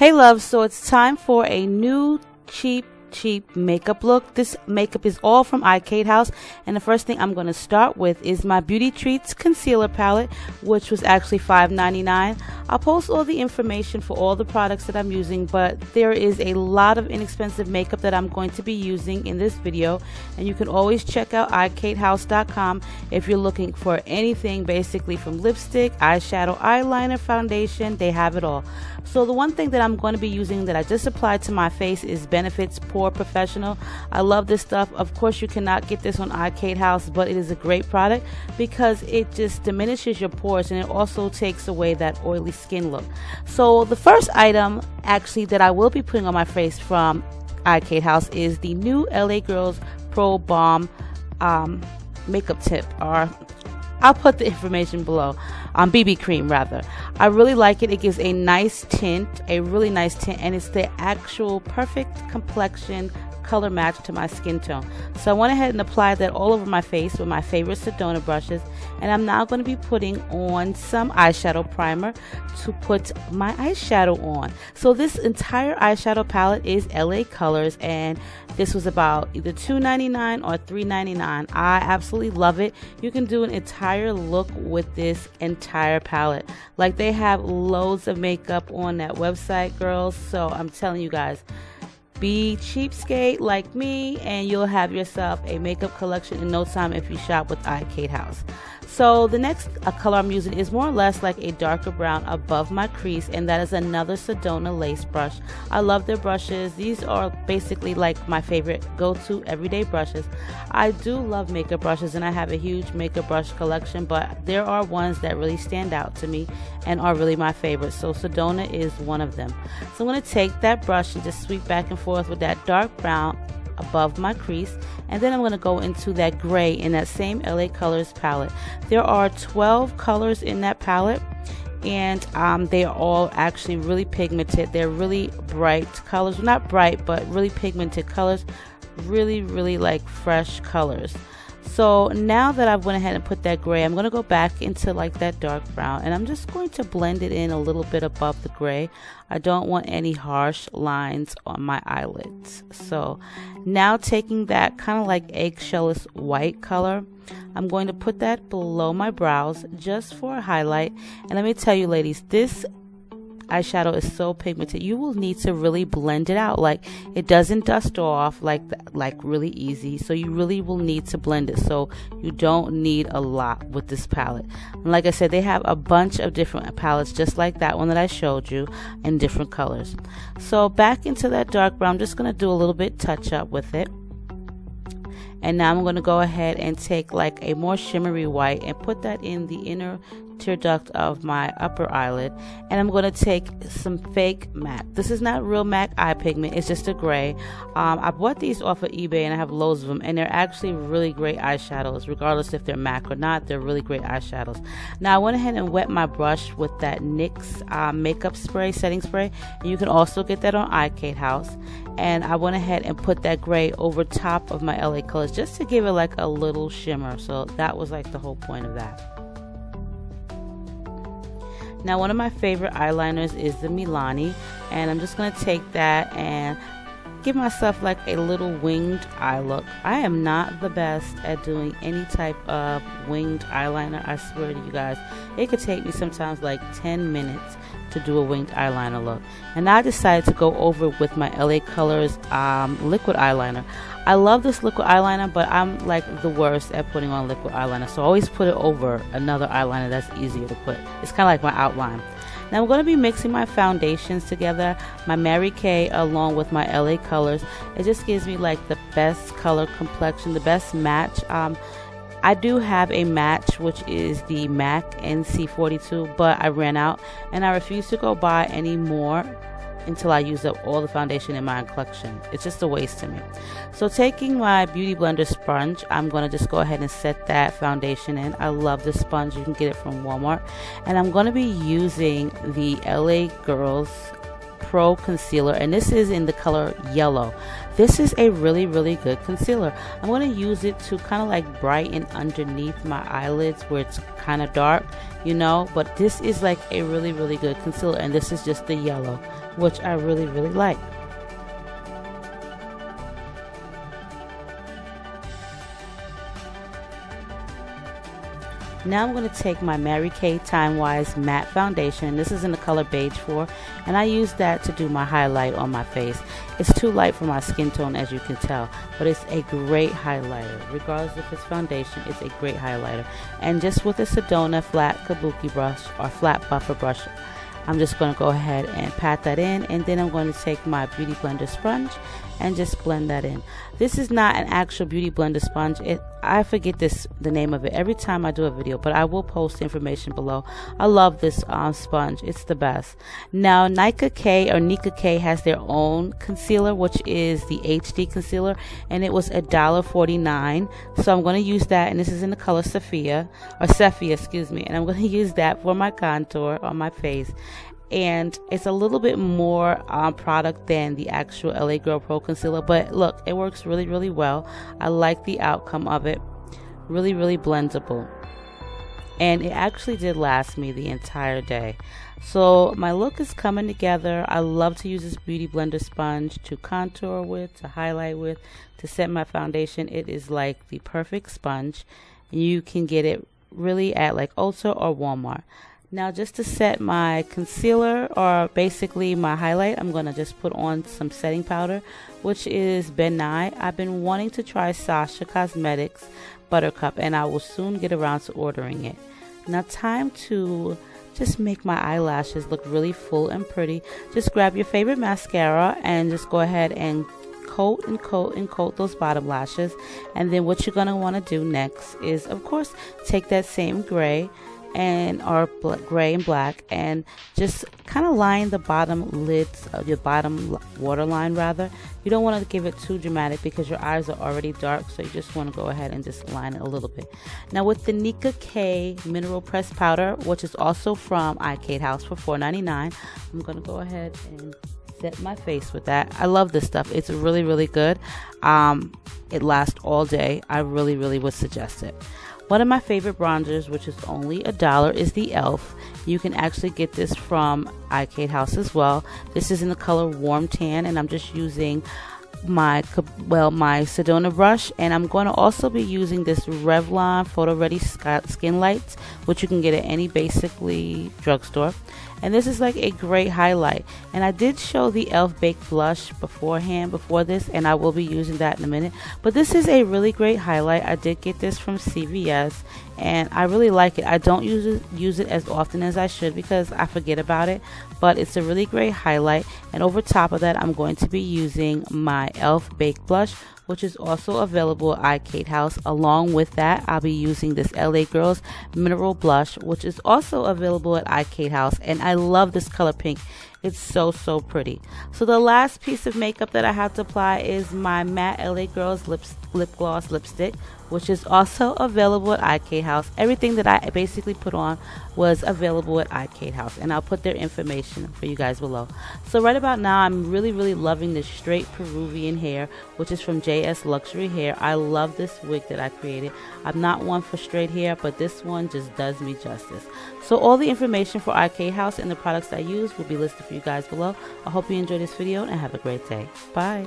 Hey love, so it's time for a new cheap makeup look. This makeup is all from iKate House, and the first thing I'm going to start with is my Beauty Treats concealer palette, which was actually $5.99. I'll post all the information for all the products that I'm using, but there is a lot of inexpensive makeup that I'm going to be using in this video, and you can always check out ikatehouse.com if you're looking for anything, basically from lipstick, eyeshadow, eyeliner, foundation. They have it all. So the one thing that I'm going to be using that I just applied to my face is Benefit's Pore Professional. I love this stuff. Of course, you cannot get this on iKate House, but it is a great product because it just diminishes your pores and it also takes away that oily skin look. So the first item actually that I will be putting on my face from iKate House is the new LA Girls Pro Balm makeup tip, or I'll put the information below. BB cream rather. I really like it. It gives a nice tint, a really nice tint, and it's the actual perfect complexion color match to my skin tone. So I went ahead and applied that all over my face with my favorite Sedona brushes, and I'm now going to be putting on some eyeshadow primer to put my eyeshadow on. So this entire eyeshadow palette is LA Colors, and this was about either $2.99 or $3.99. I absolutely love it. You can do an entire look with this entire palette. Like, they have loads of makeup on that website, girls. So I'm telling you guys, be cheapskate like me and you'll have yourself a makeup collection in no time if you shop with iKate House. So the next color I'm using is more or less like a darker brown above my crease, and that is another Sedona lace brush. I love their brushes. These are basically like my favorite go-to everyday brushes. I do love makeup brushes and I have a huge makeup brush collection, but there are ones that really stand out to me and are really my favorite. So Sedona is one of them. So I'm going to take that brush and just sweep back and forth with that dark brown above my crease, and then I'm going to go into that gray in that same LA Colors palette. There are 12 colors in that palette, and they are all actually really pigmented. They're really bright colors, not bright but really pigmented colors, really like fresh colors. So now that I've went ahead and put that gray, I'm going to go back into like that dark brown, and I'm just going to blend it in a little bit above the gray. I don't want any harsh lines on my eyelids. So now taking that kind of like eggshellish white color, I'm going to put that below my brows just for a highlight. And let me tell you ladies, this eyeshadow is so pigmented, you will need to really blend it out. Like, it doesn't dust off like really easy, so you really will need to blend it. So you don't need a lot with this palette. And like I said, they have a bunch of different palettes just like that one that I showed you in different colors. So back into that dark brown, I'm just going to do a little bit touch up with it. And now I'm going to go ahead and take like a more shimmery white and put that in the inner tear duct of my upper eyelid, and I'm going to take some fake MAC. This is not real MAC eye pigment, it's just a gray. I bought these off of eBay and I have loads of them, and they're actually really great eyeshadows. Regardless if they're MAC or not, they're really great eyeshadows. Now I went ahead and wet my brush with that NYX makeup spray, setting spray, and you can also get that on iKate House. And I went ahead and put that gray over top of my LA Colors just to give it like a little shimmer. So that was like the whole point of that. Now one of my favorite eyeliners is the Milani, and I'm just going to take that and give myself like a little winged eye look. I am not the best at doing any type of winged eyeliner. I swear to you guys, it could take me sometimes like 10 minutes to do a winged eyeliner look. And I decided to go over with my LA Colors liquid eyeliner. I love this liquid eyeliner, but I'm like the worst at putting on liquid eyeliner, so I always put it over another eyeliner that's easier to put. It's kind of like my outline. Now I'm going to be mixing my foundations together, my Mary Kay along with my LA Colors. It just gives me like the best color complexion, the best match. I do have a match, which is the MAC NC42, but I ran out and I refuse to go buy any more until I use up all the foundation in my collection. It's just a waste to me. So taking my Beauty Blender sponge, I'm going to just go ahead and set that foundation in. I love this sponge. You can get it from Walmart. And I'm going to be using the LA Girls Pro Concealer, and this is in the color yellow. This is a really, really good concealer. I'm going to use it to kind of like brighten underneath my eyelids where it's kind of dark, you know, but this is like a really, really good concealer, and this is just the yellow, which I really, really like. Now I'm going to take my Mary Kay Time Wise Matte Foundation. This is in the color Beige 4, and I use that to do my highlight on my face. It's too light for my skin tone, as you can tell, but it's a great highlighter. Regardless if it's foundation, it's a great highlighter. And just with a Sedona flat kabuki brush or flat buffer brush, I'm just going to go ahead and pat that in, and then I'm going to take my Beauty Blender sponge and just blend that in. This is not an actual Beauty Blender sponge. I forget the name of it every time I do a video, but I will post information below. I love this sponge. It's the best. Now Nika K has their own concealer, which is the HD concealer, and it was $1.49. So I'm going to use that, and this is in the color Sepia, excuse me, and I'm going to use that for my contour on my face. And it's a little bit more product than the actual LA Girl Pro Concealer, but look, it works really, really well. I like the outcome of it. Really, really blendable, and it actually did last me the entire day. So my look is coming together. I love to use this Beauty Blender sponge to contour with, to highlight with, to set my foundation. It is like the perfect sponge, and you can get it really at like Ulta or Walmart. Now just to set my concealer, or basically my highlight, I'm going to just put on some setting powder, which is Ben Nye. I've been wanting to try Sasha Cosmetics Buttercup, and I will soon get around to ordering it. Now time to just make my eyelashes look really full and pretty. Just grab your favorite mascara and just go ahead and coat and coat and coat those bottom lashes. And then what you're going to want to do next is, of course, take that same gray and black, and just kind of line the bottom lids of your bottom waterline rather. You don't want to give it too dramatic because your eyes are already dark, so you just want to go ahead and just line it a little bit. Now with the Nika K Mineral Press Powder, which is also from iKate House for $4.99, I'm going to go ahead and set my face with that. I love this stuff. It's really, really good. It lasts all day. I really, really would suggest it. One of my favorite bronzers, which is only $1, is the e.l.f. You can actually get this from iKate House as well. This is in the color Warm Tan, and I'm just using my Sedona brush, and I'm going to also be using this Revlon Photo Ready Skin Lights, which you can get at any basically drugstore. And this is like a great highlight, and I did show the e.l.f. Baked Blush before this, and I will be using that in a minute. But this is a really great highlight. I did get this from CVS, and I really like it. I don't use it as often as I should because I forget about it, but it's a really great highlight. And over top of that, I'm going to be using my e.l.f. Baked Blush, which is also available at iKate House. Along with that, I'll be using this LA Girls Mineral Blush, which is also available at iKate House, and I love this color pink. It's so, so pretty. So the last piece of makeup that I have to apply is my matte LA Girls lip gloss lipstick, which is also available at iKate House. Everything that I basically put on was available at iKate House, and I'll put their information for you guys below. So right about now, I'm really, really loving this straight Peruvian hair, which is from JS Luxury Hair. I love this wig that I created. I'm not one for straight hair, but this one just does me justice. So all the information for iKate House and the products I use will be listed for you guys below. I hope you enjoyed this video and have a great day. Bye.